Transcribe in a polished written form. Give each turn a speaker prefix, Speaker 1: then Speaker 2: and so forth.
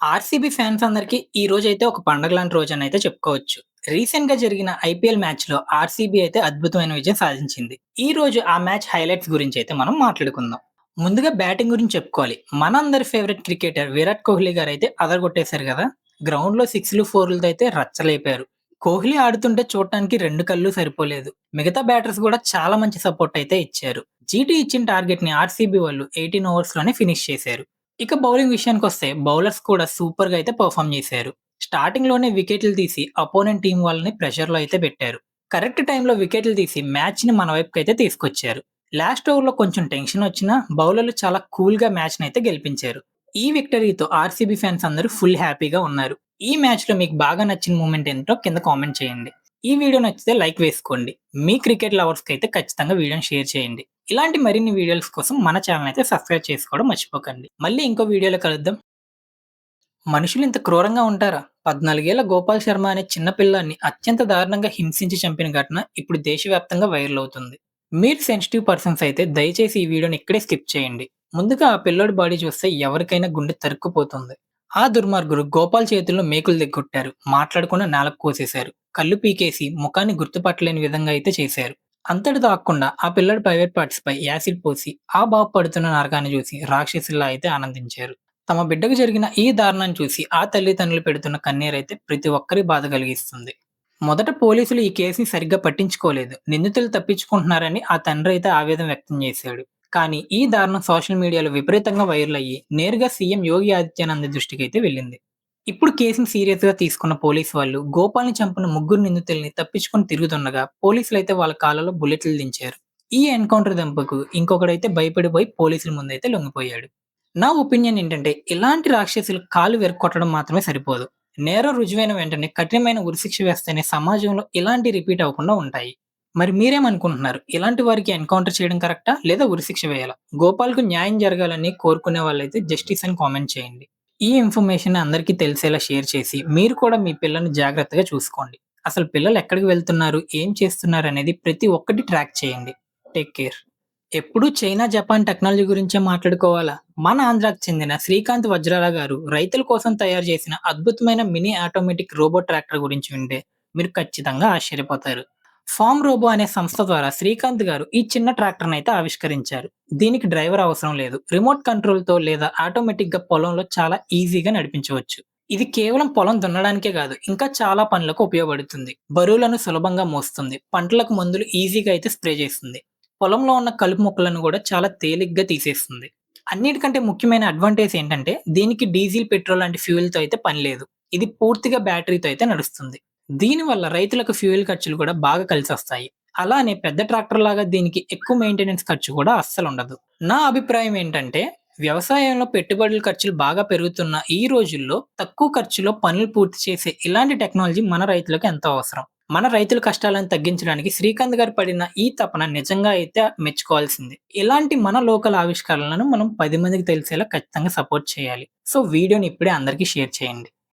Speaker 1: RCB fans అందరికి ఈ రోజైతే ఒక పండగ లాంటి రోజనైతే చెప్పుకోవచ్చు. రీసెంట్‌గా జరిగిన ఐపీఎల్ మ్యాచ్‌లో ఆర్‌సీబీ అయితే అద్భుతమైన విజయం సాధించింది. ఈ రోజు ఆ మ్యాచ్ హైలైట్స్ గురించైతే మనం మాట్లాడుకుందాం. ముందుగా బ్యాటింగ్ గురించి చెప్పుకోవాలి. మనందరి ఫేవరెట్ క్రికెటర్ విరాట్ కోహ్లీ గారైతే అదరగొట్టేశారు గదా! గ్రౌండ్‌లో 6లు, 4లతో అయితే రచ్చలేపారు. కోహ్లీ ఆడుతుంటే చూడటానికి 2 కళ్ళు సరిపోలేదు. మిగతా బ్యాటర్స్ గూడా చాలా మంచి సపోర్ట్ అయితే ఇచ్చారు. జీటీ ఇచ్చిన టార్గెట్‌ని ఆర్‌సీబీ వాళ్ళు 18 ఓవర్స్‌లోనే ఫినిష్ చేశారు. ఇక బౌలింగ్ విషయానికొస్తే బౌలర్స్ కూడా సూపర్‌గా అయితే పెర్ఫార్మ్ చేశారు. స్టార్టింగ్‌లోనే వికెట్లు తీసి అపోనెంట్ టీమ్ వాళ్ళని ప్రెషర్‌లో అయితే పెట్టారు. కరెక్ట్ టైంలో వికెట్లు తీసి మ్యాచ్‌ని మన వైపుకైతే తీసుకొచ్చారు. లాస్ట్ ఓవర్‌లో కొంచెం టెన్షన్ వచ్చినా బౌలర్లు చాలా కూల్‌గా మ్యాచ్‌నైతే గెలిపించారు. ఈ విక్టరీతో ఆర్‌సీబీ ఫ్యాన్స్ అందరూ ఫుల్ హ్యాపీగా ఉన్నారు. ఈ మ్యాచ్‌లో మీకు బాగా నచ్చిన మూమెంట్ ఏంటో కింద కామెంట్ చేయండి. ఈ వీడియో నచ్చితే లైక్ వేసుకోండి. మీ క్రికెట్ లవర్స్‌కి అయితే ఖచ్చితంగా వీడియోని షేర్ చేయండి. ఇలాంటి మరిన్ని వీడియోస్ కోసం మన ఛానెల్ అయితే సబ్స్క్రైబ్ చేసుకోవడం మర్చిపోకండి. మళ్ళీ ఇంకో వీడియోలో కలుద్దాం. మనుషులు ఇంత క్రూరంగా ఉంటారా? 14 ఏళ్ల గోపాల్ శర్మ అనే చిన్న పిల్లాడిని అత్యంత దారుణంగా హింసించి చంపిన ఘటన ఇప్పుడు దేశవ్యాప్తంగా వైరల్ అవుతుంది. మీరు సెన్సిటివ్ పర్సన్స్ అయితే దయచేసి ఈ వీడియోని ఇక్కడే స్కిప్ చేయండి. ముందుగా ఆ పిల్లోడి బాడీ చూస్తే ఎవరికైనా గుండె తరుక్కుపోతుంది. ఆ దుర్మార్గులు గోపాల్ చేతుల్లో మేకులు దిగ్గొట్టారు. మాట్లాడకుండా నేలకు కోసేశారు. కళ్ళు పీకేసి ముఖాన్ని గుర్తుపట్టలేని విధంగా అయితే చేశారు. అంతటితో ఆగకుండా ఆ పిల్లాడి ప్రైవేట్ పార్ట్స్ పై యాసిడ్ పోసి ఆ బాబు పడుతున్న నరకాన్ని చూసి రాక్షసుల్లా అయితే ఆనందించారు. తమ బిడ్డకు జరిగిన ఈ దారుణాన్ని చూసి ఆ తల్లిదండ్రులు పెడుతున్న కన్నీరైతే ప్రతి ఒక్కరి బాధ కలిగిస్తుంది. మొదట పోలీసులు ఈ కేసుని సరిగ్గా పట్టించుకోలేదు. నిందితులు తప్పించుకుంటున్నారని ఆ తండ్రి అయితే ఆవేదన వ్యక్తం చేశాడు. కానీ ఈ దారుణం సోషల్ మీడియాలో విపరీతంగా వైరల్ అయ్యి నేరుగా సీఎం యోగి ఆదిత్యనాథ్ దృష్టికి అయితే వెళ్ళింది. ఇప్పుడు కేసుని సీరియస్ గా తీసుకున్న పోలీసు వాళ్ళు గోపాల్ని చంపిన ముగ్గురు నిందితుల్ని తప్పించుకొని తిరుగుతుండగా పోలీసులైతే వాళ్ళ కాళ్ళలో బుల్లెట్లు దించారు. ఈ ఎన్కౌంటర్ దెబ్బకు ఇంకొకడైతే భయపడిపోయి పోలీసుల ముందైతే లొంగిపోయాడు. నా ఒపీనియన్ ఏంటంటే ఇలాంటి రాక్షసులు కాళ్ళు వెరక్కొట్టడం మాత్రమే సరిపోదు. నేరం రుజువైన వెంటనే కఠినమైన ఉరిశిక్ష వేస్తేనే సమాజంలో ఇలాంటి రిపీట్ అవ్వకుండా ఉంటాయి. మరి మీరేమనుకుంటున్నారు? ఇలాంటి వారికి ఎన్కౌంటర్ చేయడం కరెక్టా? లేదా ఉరిశిక్ష వేయాలా? గోపాల్‌కు న్యాయం జరగాలని కోరుకునే వాళ్ళైతే జస్టిస్ అని కామెంట్ చేయండి. ఈ ఇన్ఫర్మేషన్ అందరికీ తెలిసేలా షేర్ చేసి మీరు కూడా మీ పిల్లల్ని జాగ్రత్తగా చూసుకోండి. అసలు పిల్లలు ఎక్కడికి వెళ్తున్నారు? ఏం చేస్తున్నారు అనేది ప్రతి ఒక్కటి ట్రాక్ చేయండి. Take care. ఎప్పుడూ చైనా, జపాన్ టెక్నాలజీ గురించే మాట్లాడుకోవాలా? మన ఆంధ్రాకు చెందిన శ్రీకాంత్ వజ్రాల గారు రైతుల కోసం తయారు చేసిన అద్భుతమైన మినీ ఆటోమేటిక్ రోబో ట్రాక్టర్ గురించి వింటే మీరు ఖచ్చితంగా ఆశ్చర్యపోతారు. ఫార్మ్ రోబో అనే సంస్థ ద్వారా శ్రీకాంత్ గారు ఈ చిన్న ట్రాక్టర్‌ని అయితే ఆవిష్కరించారు. దీనికి డ్రైవర్ అవసరం లేదు. రిమోట్ కంట్రోల్‌తో లేదా ఆటోమేటిక్‌గా పొలంలో చాలా ఈజీగా నడిపించవచ్చు. ఇది కేవలం పొలం దున్నడానికే కాదు, ఇంకా చాలా పనులకు ఉపయోగపడుతుంది. బరువులను సులభంగా మోస్తుంది. పంటలకు మందులు ఈజీగా అయితే స్ప్రే చేస్తుంది. పొలంలో ఉన్న కలుపు మొక్కలను కూడా చాలా తేలిగ్గా తీసేస్తుంది. అన్నిటికంటే ముఖ్యమైన అడ్వాంటేజ్ ఏంటంటే దీనికి డీజిల్, పెట్రోల్ లాంటి ఫ్యూయల్‌తో అయితే పని లేదు. ఇది పూర్తిగా బ్యాటరీతో అయితే నడుస్తుంది. దీనివల్ల రైతులకు ఫ్యూయల్ ఖర్చులు కూడా బాగా కలిసొస్తాయి. అలానే పెద్ద ట్రాక్టర్ లాగా దీనికి ఎక్కువ మెయింటెనెన్స్ ఖర్చు కూడా అస్సలుండదు. నా అభిప్రాయం ఏంటంటే వ్యవసాయంలో పెట్టుబడుల ఖర్చులు బాగా పెరుగుతున్న ఈ రోజుల్లో తక్కువ ఖర్చులో పనులు పూర్తి చేసే ఇలాంటి టెక్నాలజీ మన రైతులకు ఎంతో అవసరం. మన రైతుల కష్టాలను తగ్గించడానికి శ్రీకాంత్ గారు పడిన ఈ తపన నిజంగా అయితే మెచ్చుకోవాల్సింది. ఇలాంటి మన లోకల్ ఆవిష్కరణలను మనం 10 మందికి తెలిసేలా ఖచ్చితంగా సపోర్ట్ చేయాలి. సో వీడియోని ఇప్పుడే అందరికీ షేర్ చేయండి.